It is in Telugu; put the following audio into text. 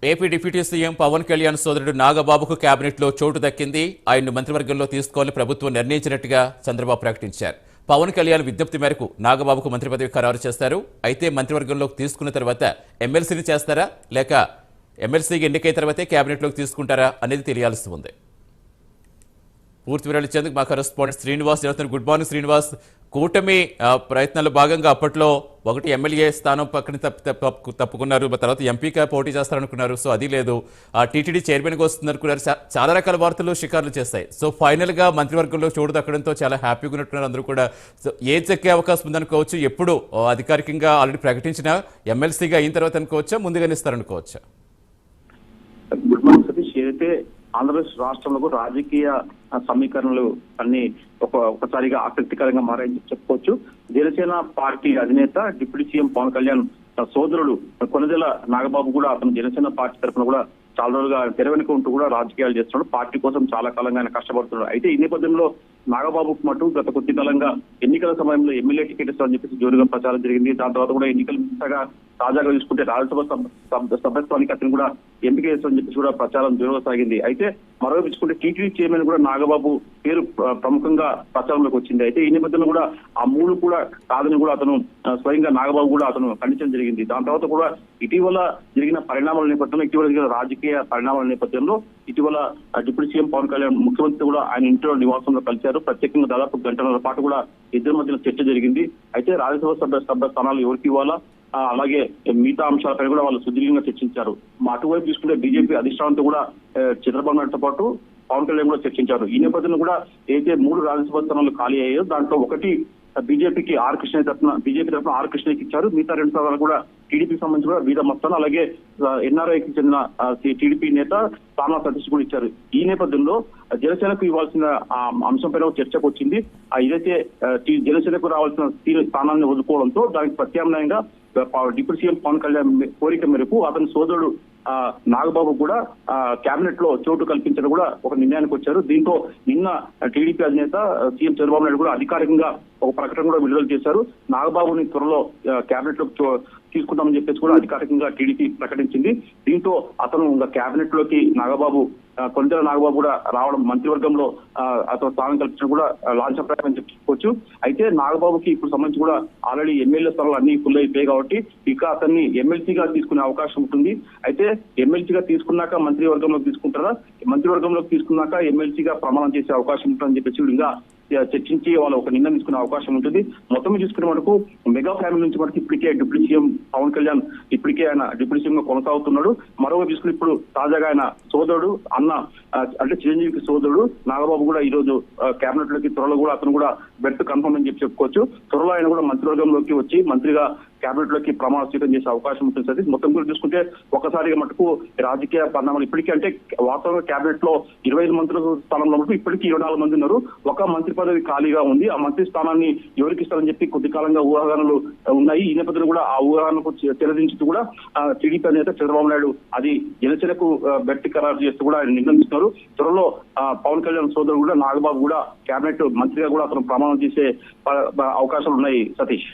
AP deputy CM Pawan Kalyan సోదరుడు నాగబాబుకు కేబినెట్లో చోటు దక్కింది. ఆయన్ను మంత్రివర్గంలో తీసుకోవాలని ప్రభుత్వం నిర్ణయించినట్టుగా చంద్రబాబు ప్రకటించారు. పవన్ కళ్యాణ్ విజ్ఞప్తి మేరకు నాగబాబుకు మంత్రి పదవి ఖరారు చేస్తారు. అయితే మంత్రివర్గంలోకి తీసుకున్న తర్వాత ఎమ్మెల్సీని చేస్తారా లేక ఎమ్మెల్సీకి ఎన్నికైన తర్వాతే కేబినెట్లోకి తీసుకుంటారా అనేది తెలియాల్సి ఉంది. పూర్తి వివరాలు ఇచ్చేందుకు మా కరెస్పాండెంట్ శ్రీనివాస్ చేస్తున్నారు. Good morning Srinivas. కూటమి ప్రయత్నాల్లో భాగంగా అప్పట్లో ఒకటి ఎమ్మెల్యే స్థానం పక్కన తప్పుకున్నారు, తర్వాత ఎంపీగా పోటీ చేస్తారనుకున్నారు. సో అది లేదు, టీటీడీ చైర్మన్గా వస్తుంది అనుకున్నారు. చాలా రకాల వార్తలు షికారులు చేస్తాయి. సో ఫైనల్గా మంత్రివర్గంలో చోటు దక్కడంతో చాలా హ్యాపీగా ఉన్నట్టున్నారు అందరూ కూడా. సో ఏది చెక్కే అవకాశం ఉందనుకోవచ్చు? ఎప్పుడు అధికారికంగా ఆల్రెడీ ప్రకటించిన ఎమ్మెల్సీగా అయిన తర్వాత అనుకోవచ్చా, ముందుగానే ఇస్తారనుకోవచ్చా? Good morning Satish. ఏదైతే ఆంధ్రప్రదేశ్ రాష్ట్రంలో రాజకీయ సమీకరణలు అన్ని ఒకసారిగా ఆసక్తికరంగా మారాయని చెప్పుకోవచ్చు. జనసేన పార్టీ అధినేత డిప్యూటీ సీఎం పవన్ కళ్యాణ్ సోదరుడు కొనదెల నాగబాబు కూడా అతను జనసేన పార్టీ తరఫున కూడా చాలా రోజులుగా తెరవెనుక ఉంటూ కూడా రాజకీయాలు చేస్తున్నాడు. పార్టీ కోసం చాలా కాలంగా ఆయన కష్టపడుతున్నాడు. అయితే ఈ నేపథ్యంలో నాగబాబుకు మటు గత కొద్ది కాలంగా ఎన్నికల సమయంలో ఎమ్మెల్యే టికెట్ ఇస్తామని చెప్పేసి జోరుగా ప్రచారం జరిగింది. దాని తర్వాత కూడా ఎన్నికలు మిగతాగా తాజాగా చూసుకుంటే రాజ్యసభ సభ్యత్వానికి అతను కూడా ఎంపిక చేస్తామని చెప్పేసి కూడా ప్రచారం జోరుగా సాగింది. అయితే మరోవైపు చూసుకుంటే టీటీడీ చైర్మన్ కూడా నాగబాబు పేరు ప్రముఖంగా ప్రచారంలోకి వచ్చింది. అయితే ఈ నేపథ్యంలో కూడా ఆ మూడు కూడా కాదని కూడా అతను స్వయంగా నాగబాబు కూడా అతను ఖండించడం జరిగింది. దాని తర్వాత కూడా ఇటీవల జరిగిన పరిణామాల నేపథ్యంలో, ఇటీవల జరిగిన రాజకీయ పరిణామాల నేపథ్యంలో ఇటీవల డిప్యూటీ సీఎం పవన్ కళ్యాణ్ ముఖ్యమంత్రి కూడా ఆయన ఇంట్లో నివాసంలో కలిశారు. ప్రత్యేకంగా దాదాపు గంటన్నర పాటు కూడా ఇద్దరి మధ్యన చర్చ జరిగింది. అయితే రాజ్యసభ సభ్య స్థానాలు ఎవరికి ఇవ్వాలా, అలాగే మిగతా అంశాలపై కూడా వాళ్ళు సుదీర్ఘంగా చర్చించారు. అటువైపు తీసుకుంటే బీజేపీ అధిష్టానంతో కూడా చంద్రబాబు నాయుడుతో పాటు పవన్ కళ్యాణ్ కూడా చర్చించారు. ఈ నేపథ్యంలో కూడా ఏదైతే 3 రాజ్యసభ స్థానాలు ఖాళీ అయ్యాయో దాంట్లో ఒకటి బీజేపీ తరఫున ఆర్ కృష్ణకి ఇచ్చారు. మిగతా 2 స్థానాలు కూడా టీడీపీకి సంబంధించి కూడా వీర మస్తాన్, అలాగే ఎన్ఆర్ఐకి చెందిన టీడీపీ నేత సానా సతీష్ కూడా ఇచ్చారు. ఈ నేపథ్యంలో జనసేనకు ఇవ్వాల్సిన అంశంపైన చర్చకు వచ్చింది. ఇదైతే జనసేనకు రావాల్సిన స్థానాన్ని వదులుకోవడంతో దానికి ప్రత్యామ్నాయంగా డిప్యూటీ సీఎం పవన్ కళ్యాణ్ కోరిక మేరకు అతని సోదరుడు నాగబాబు కూడా కేబినెట్ లో చోటు కల్పించడం కూడా ఒక నిర్ణయానికి వచ్చారు. దీంతో నిన్న టీడీపీ అధినేత సీఎం చంద్రబాబు నాయుడు కూడా అధికారికంగా ఒక ప్రకటన కూడా విడుదల చేశారు. నాగబాబుని త్వరలో కేబినెట్ లో తీసుకుంటామని చెప్పేసి కూడా అధికారికంగా టీడీపీ ప్రకటించింది. దీంతో అతను కేబినెట్ లోకి కొనదెల నాగబాబు కూడా రావడం, మంత్రివర్గంలో అతను స్థానం కల్పించడం కూడా లాంఛనప్రాయం చెప్పుకోవచ్చు. అయితే నాగబాబుకి ఇప్పుడు సంబంధించి కూడా ఆల్రెడీ ఎమ్మెల్యే స్థానాలు అన్ని ఫుల్ అయిపోయాయి కాబట్టి ఇక అతన్ని ఎమ్మెల్సీగా తీసుకునే అవకాశం ఉంటుంది. అయితే ఎమ్మెల్సీగా తీసుకున్నాక మంత్రివర్గంలోకి తీసుకుంటారా, మంత్రివర్గంలోకి తీసుకున్నాక ఎమ్మెల్సీగా ప్రమాణం చేసే అవకాశం ఉంటుందని చెప్పేసి ఇంకా చర్చించి వాళ్ళు ఒక నిర్ణయం తీసుకునే అవకాశం ఉంటుంది. మొత్తం చూసుకునే మనకు మెగా ఫ్యామిలీ నుంచి మనకి ఇప్పటికే డిప్యూటీ సీఎం పవన్ కళ్యాణ్ ఇప్పటికే ఆయన డిప్యూటీ సీఎం గా కొనసాగుతున్నాడు. మరోవైపు చూసుకుని ఇప్పుడు తాజాగా ఆయన సోదరుడు అంటే చిరంజీవికి సోదరుడు నాగబాబు కూడా ఈ రోజు కేబినెట్ లోకి త్వరలో కూడా అతను కూడా బెర్త్ కన్ఫర్మ్ అని చెప్పుకోవచ్చు. త్వరలో ఆయన కూడా మంత్రివర్గంలోకి వచ్చి మంత్రిగా కేబినెట్ లోకి ప్రమాణ స్వీకారం చేసే అవకాశం ఉంటుంది. సరే, మొత్తం కూడా చూసుకుంటే ఒకసారిగా మటుకు రాజకీయ పరిణామాలు ఇప్పటికీ అంటే వాస్తవంగా కేబినెట్ లో 25 మంత్రుల స్థానంలో మటుకు ఇప్పటికీ 24 మంది ఉన్నారు. ఒక మంత్రి పదవి ఖాళీగా ఉంది. ఆ మంత్రి స్థానాన్ని ఎవరికి ఇస్తారని చెప్పి కొద్ది కాలంగా ఊహాగానాలు ఉన్నాయి. ఈ నేపథ్యంలో కూడా ఆ ఊహాగానకు తెరదించుతూ కూడా టీడీపీ అధినేత చంద్రబాబు నాయుడు అది జనసేనకు బెర్త్ ఖరారు చేస్తూ కూడా ఆయన నిర్ణయిస్తున్నారు. త్వరలో పవన్ కళ్యాణ్ సోదరుడు కూడా నాగబాబు కూడా కేబినెట్ మంత్రిగా కూడా అతను ప్రమాణం చేసే అవకాశాలు ఉన్నాయి. సతీష్.